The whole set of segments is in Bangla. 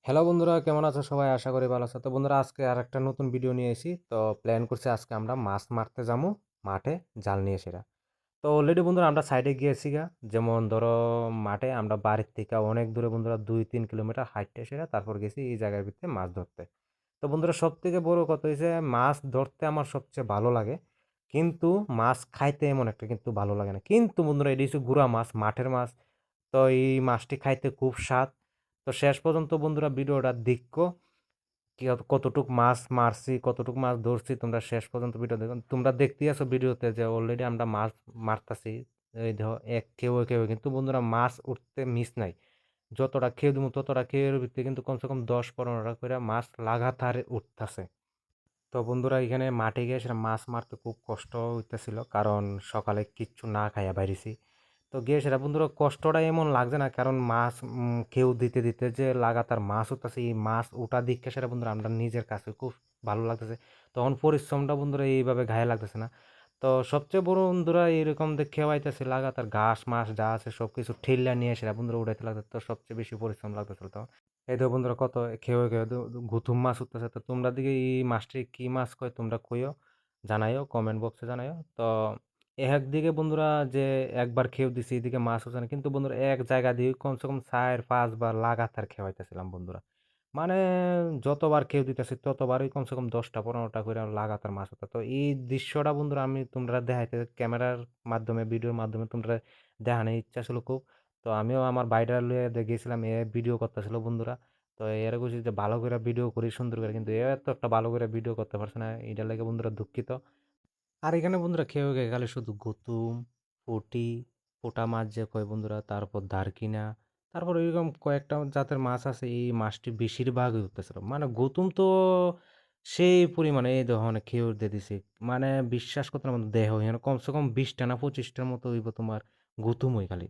হ্যালো বন্ধুরা, কেমন আছো সবাই? আশা করি ভালো আছো। তো বন্ধুরা, আজকে আরেকটা নতুন ভিডিও নিয়ে এসেছি। তো প্ল্যান করছি আজকে আমরা মাছ মারতে যাবো মাঠে, জাল নিয়ে সেরা। তো অলরেডি বন্ধুরা আমরা সাইডে গিয়েছি গা। যেমন ধরো মাঠে আমরা বাড়ির থেকে অনেক দূরে বন্ধুরা 2-3 কিলোমিটার হাঁটতে সেরা তারপর গেছি এই জায়গার ভিতরে মাছ ধরতে। তো বন্ধুরা, সব থেকে বড় কথা হয়েছে মাছ ধরতে আমার সবচেয়ে ভালো লাগে, কিন্তু মাছ খাইতে এমন একটা কিন্তু ভালো লাগে না। কিন্তু বন্ধুরা, এটি হচ্ছে গুড়া মাছ, মাঠের মাছ। তো এই মাছটি খাইতে খুব স্বাদ। তো শেষ পর্যন্ত বন্ধুরা ভিডিওটা দেখো, কতটুক মাছ মারছি, কতটুক মাছ ধরছি, তোমরা শেষ পর্যন্ত ভিডিও দেখো। তোমরা দেখতেই আছো ভিডিওতে যে অলরেডি আমরা মাছ মারতাছি। এই দেখো, এক কেউ কেউ কিন্তু বন্ধুরা মাছ উঠতে মিস নাই। যতটা খেয়ে দিব ততটা খেয়ে ভিতরে কিন্তু কমসে কম 10-15টা করে মাছ লাগাতার উঠতেছে। তো বন্ধুরা, এখানে মাঠে গিয়ে সেটা মাছ মারতে খুব কষ্ট হইতেছিল, কারণ সকালে কিচ্ছু না খাইয়া বাইরেছি। তো গিয়ে সেটা বন্ধুরা কষ্টটা এমন লাগছে না, কারণ মাছ কেউ দিতে দিতে যে লাগাতার মাছ উঠতেছে, এই মাছ উঠা দিকে সেটা বন্ধুরা আমরা নিজের কাছে খুব ভালো লাগতেছে। তখন পরিশ্রমটা বন্ধুরা এইভাবে গায়ে লাগতেছে না। তো সবচেয়ে বড় বন্ধুরা এরকম দেখে পাইতেছে লাগাতার ঘাস মাছ যা আছে সব কিছু ঠেলা নিয়ে সেটা বন্ধুরা উঠাইতে লাগতেছে। তো সবচেয়ে বেশি পরিশ্রম লাগতেছিল তখন। এই দেখো বন্ধুরা, কত খেয়ে খেয়ে গুথুম মাছ উঠতেছে। তো তোমরা দিকে এই মাছটি কি মাছ কয় তোমরা কইও, জানাইও কমেন্ট বক্সে জানাইও। তো একদিকে বন্ধুরা যে একবার খেয়েও দিছি, এদিকে মাছ হচ্ছে না, কিন্তু বন্ধুরা এক জায়গা দিয়ে কমসে কম 4-5 বার লাগাতার খেয়াইতেছিলাম বন্ধুরা। মানে যতবার খেয়ে দিতেছি ততবারই কমসে কম 10টা-15টা করে লাগাতার মাছ হতো। তো এই দৃশ্যটা বন্ধুরা আমি তোমরা দেখাইতে ক্যামেরার মাধ্যমে, ভিডিওর মাধ্যমে তোমরা দেখানোর ইচ্ছা ছিল খুব। তো আমিও আমার বাইরে লিয়ে গেছিলাম, এ ভিডিও করতেছিল বন্ধুরা। তো এর কইছি যে ভালো করে ভিডিও করি সুন্দর করে, কিন্তু এত একটা ভালো করে ভিডিও করতে পারছে না, এটার লাগে বন্ধুরা দুঃখিত। আর এখানে বন্ধুরা খেয়ে গিয়ে গেলে শুধু গতুম, পুঁটি, পোটা মাছ যে কয় বন্ধুরা, তারপর দারকিনা, তারপর এরকম কয়েকটা জাতের মাছ আছে। এই মাছটি বেশিরভাগই উঠতেছিল, মানে গতুম তো সেই পরিমাণে এই দেহ অনেক খেয়ে দিয়ে দিছে। মানে বিশ্বাস করতে না বন্ধু, দেহ এখানে কমসে কম 20টা না 25টার মতো হইব তোমার গতুম ওই খালি।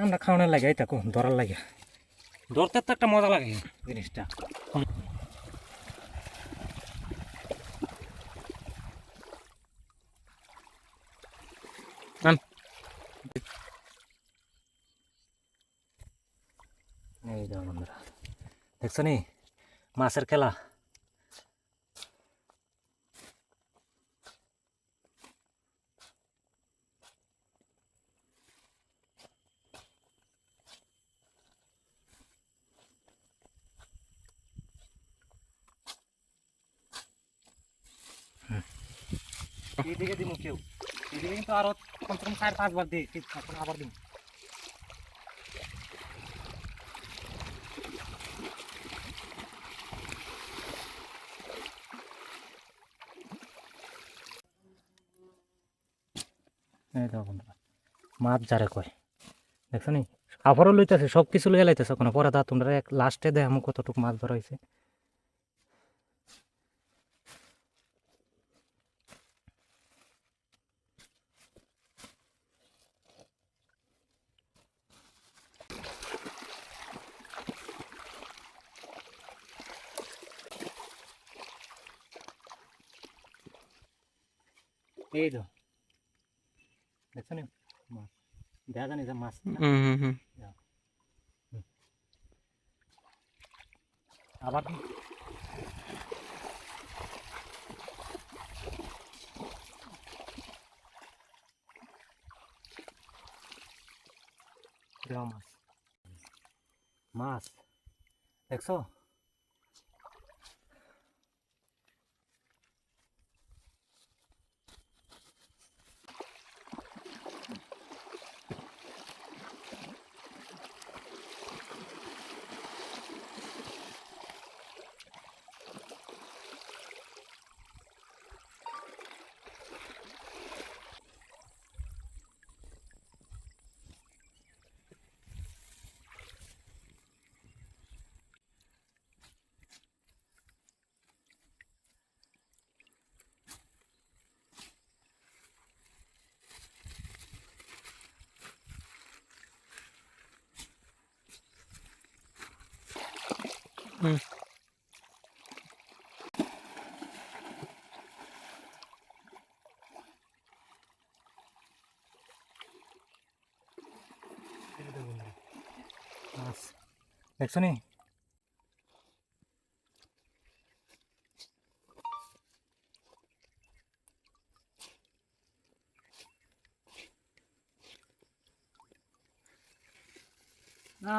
আমরা খাওয়ানোর লাগে এই থাকো, ধরার লাগে, ধরতে তো একটা মজা লাগে জিনিসটা। আন, এই দেখো বন্ধুরা, দেখছো নি মাছের খেলা। এইদিকে দিমু কেউ, এইদিকে কিন্তু আরো কমসে কম 4-5 বার দিই, ঠিক এখন আবার দিন। এই দেখো বন্ধুরা, মাছ যারে কয়, দেখছো নি আবারও লইতেছে, সব কিছু লইয়া লাইতেছে কোনো পরে দা তোমরা এক লাস্টে দেখামু কতটুকু মাছ ধরা হয়েছে। এই তো দেখছো নি মাছ, দেখা জানি যে মাছ না? যাও। হুম। আবার দেওয়া মাছ, মাছ দেখছো। হুম। দেখছো নি?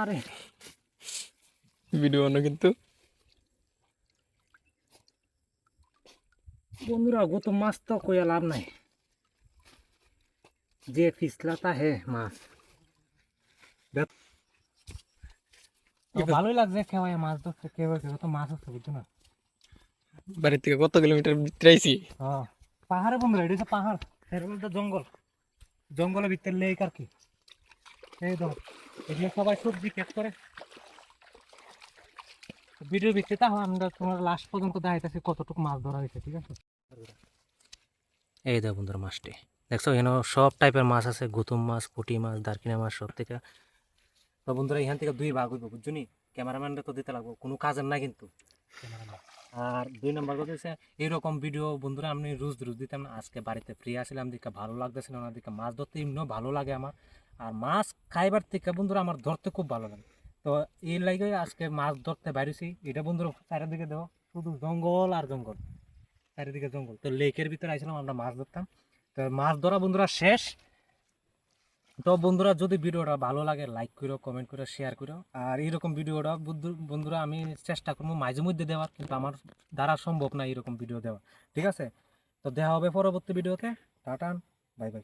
আরে ভিডিও বানানো কিন্তু বন্ধুরা গত মাছ তো কইয়া লাভ নাই, যে পিছলাতা হে মাছ। তো ভালোই লাগছে খেওয়ায় মাছ ধরতে, কেউ কেউ তো মাছ হচ্ছে বুঝছো না। বাড়ির থেকে কত কিলোমিটার ভিতরে আইছি। হ্যাঁ পাহাড়ে বন্ধুরা, এটা হচ্ছে পাহাড়, এর মধ্যে জঙ্গল, জঙ্গলের ভিতরে লেক আর কি। এই দেখো এখানে সবাই সবজি ক্ষেত করে। ভিডিওর ভিত্তিতে তাহলে আমরা তোমার লাস্ট পর্যন্ত দেখাইতেছি কতটুকু মাছ ধরা হয়েছে, ঠিক আছে? এই দেখো বন্ধুরা মাছটি দেখছো, এখানে সব টাইপের মাছ আছে, গুতুম মাছ, পুঁটি মাছ, দারকিনা মাছ, সব থেকে। তো বন্ধুরা এখান থেকে দুই ভাগ হইব বুঝছো নি, ক্যামেরাম্যানটা তো দিতে লাগবো, কোনো কাজের না কিন্তু ক্যামেরাম্যান। আর দুই নম্বর কথা হচ্ছে এইরকম ভিডিও বন্ধুরা আমি রোজ রোজ দিতাম না, আজকে বাড়িতে ফ্রি আসলাম দিকে ভালো লাগতেছিল না, দিকে মাছ ধরতে এমনিও ভালো লাগে আমার। আর মাছ খাইবার থেকে বন্ধুরা আমার ধরতে খুব ভালো লাগে। তো এই লাগে আজকে মাছ ধরতে বাইরেছি। এটা বন্ধুরা চারিদিকে দেখো শুধু জঙ্গল আর জঙ্গল, চারিদিকে জঙ্গল। তো লেকের ভিতরে আইছিলাম আমরা মাছ ধরতাম। তো মাছ ধরা বন্ধুরা শেষ। তো বন্ধুরা যদি ভিডিওটা ভালো লাগে লাইক করো, কমেন্ট করো, শেয়ার করো। আর এইরকম ভিডিওটা বন্ধুরা আমি চেষ্টা করবো মাঝে মধ্যে দেওয়ার, কিন্তু আমার দ্বারা সম্ভব না এরকম ভিডিও দেওয়া, ঠিক আছে? তো দেখা হবে পরবর্তী ভিডিওতে। Tata, bye bye.